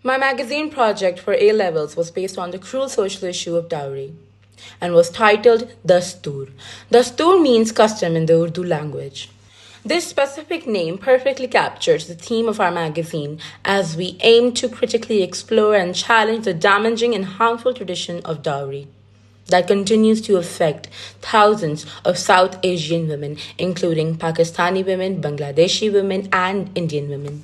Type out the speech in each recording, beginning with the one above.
My magazine project for A levels was based on the cruel social issue of dowry and was titled Dastur. Dastur means custom in the Urdu language. This specific name perfectly captures the theme of our magazine as we aim to critically explore and challenge the damaging and harmful tradition of dowry that continues to affect thousands of South Asian women, including Pakistani women, Bangladeshi women, and Indian women.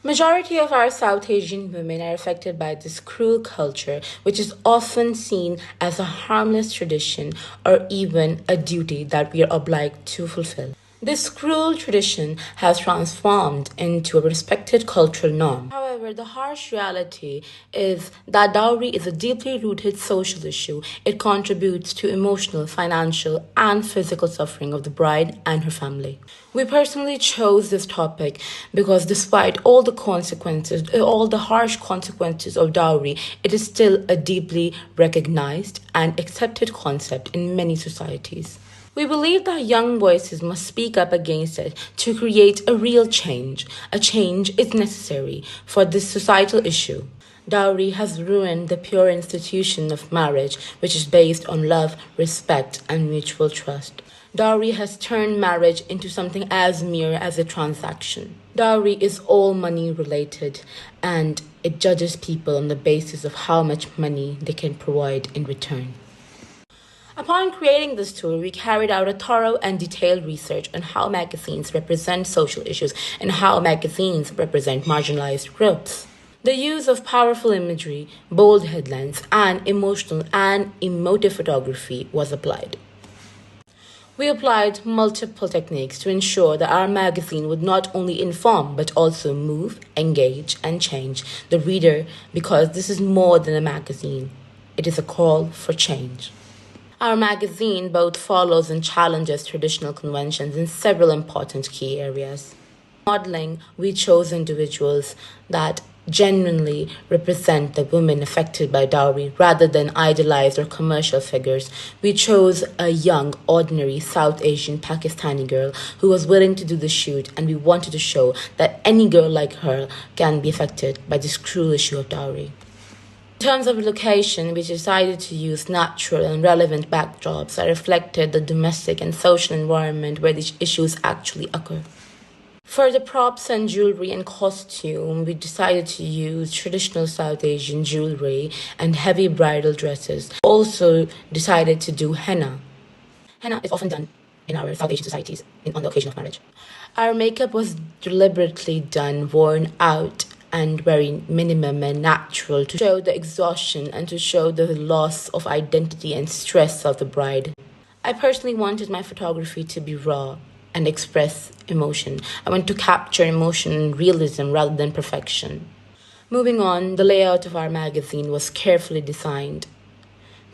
Majority of our South Asian women are affected by this cruel culture, which is often seen as a harmless tradition or even a duty that we are obliged to fulfill. This cruel tradition has transformed into a respected cultural norm. However, the harsh reality is that dowry is a deeply rooted social issue. It contributes to emotional, financial, and physical suffering of the bride and her family. We personally chose this topic because despite all the consequences, all the harsh consequences of dowry, it is still a deeply recognized and accepted concept in many societies. We believe that young voices must speak up against it to create a real change. A change is necessary for this societal issue. Dowry has ruined the pure institution of marriage, which is based on love, respect, and mutual trust. Dowry has turned marriage into something as mere as a transaction. Dowry is all money related and it judges people on the basis of how much money they can provide in return. Upon creating this tool, we carried out a thorough and detailed research on how magazines represent social issues and how magazines represent marginalized groups. The use of powerful imagery, bold headlines, and emotional and emotive photography was applied. We applied multiple techniques to ensure that our magazine would not only inform but also move, engage, and change the reader because this is more than a magazine. It is a call for change. Our magazine both follows and challenges traditional conventions in several important key areas. Modeling, we chose individuals that genuinely represent the women affected by dowry rather than idealized or commercial figures. We chose a young, ordinary South Asian Pakistani girl who was willing to do the shoot, and we wanted to show that any girl like her can be affected by this cruel issue of dowry. In terms of location, we decided to use natural and relevant backdrops that reflected the domestic and social environment where these issues actually occur. For the props and jewelry and costume, we decided to use traditional South Asian jewelry and heavy bridal dresses. Also decided to do henna. Henna is often done in our South Asian societies on the occasion of marriage. Our makeup was deliberately done, worn out, and very minimum and natural to show the exhaustion and to show the loss of identity and stress of the bride. I personally wanted my photography to be raw and express emotion. I want to capture emotion and realism rather than perfection. Moving on, the layout of our magazine was carefully designed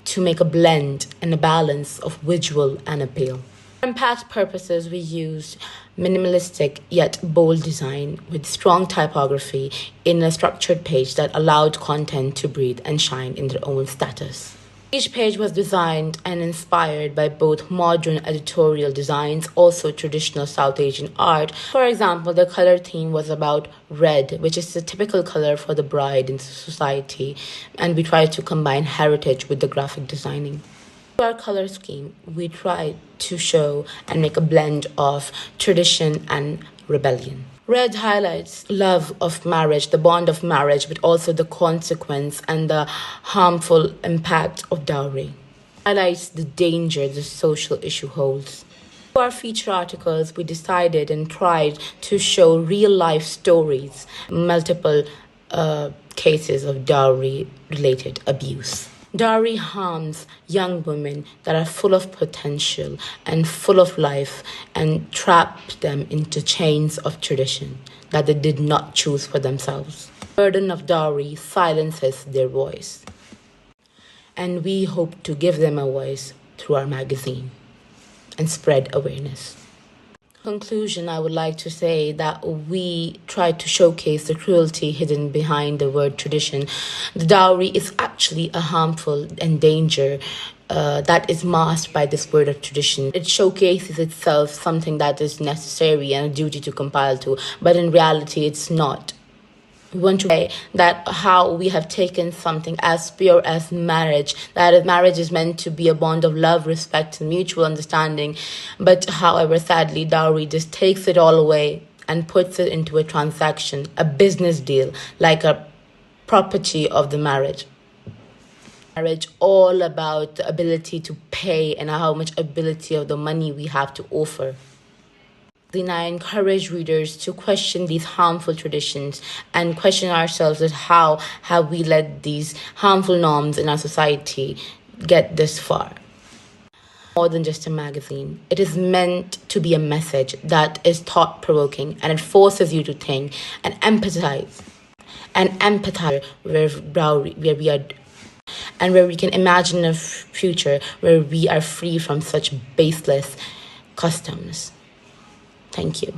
to make a blend and a balance of visual and appeal. For impact purposes, we used minimalistic yet bold design with strong typography in a structured page that allowed content to breathe and shine in their own status. Each page was designed and inspired by both modern editorial designs, also traditional South Asian art. For example, the color theme was about red, which is the typical color for the bride in society, and we tried to combine heritage with the graphic designing. For our color scheme, we tried to show and make a blend of tradition and rebellion. Red highlights love of marriage, the bond of marriage, but also the consequence and the harmful impact of dowry. Highlights the danger the social issue holds. For our feature articles, we decided and tried to show real-life stories, multiple cases of dowry-related abuse. Dowry harms young women that are full of potential and full of life and traps them into chains of tradition that they did not choose for themselves. The burden of dowry silences their voice, and we hope to give them a voice through our magazine and spread awareness. Conclusion, I would like to say that we try to showcase the cruelty hidden behind the word tradition. The dowry is actually a harmful and danger that is masked by this word of tradition. It showcases itself something that is necessary and a duty to compile to, but in reality it's not. We want to say that how we have taken something as pure as marriage, that marriage is meant to be a bond of love, respect, and mutual understanding. But however, sadly, dowry just takes it all away and puts it into a transaction, a business deal, like a property of the marriage. Marriage all about the ability to pay and how much ability of the money we have to offer. Then I encourage readers to question these harmful traditions and question ourselves at how have we let these harmful norms in our society get this far. More than just a magazine. It is meant to be a message that is thought-provoking and it forces you to think and empathize. And empathize where we are and where we can imagine a future where we are free from such baseless customs. Thank you.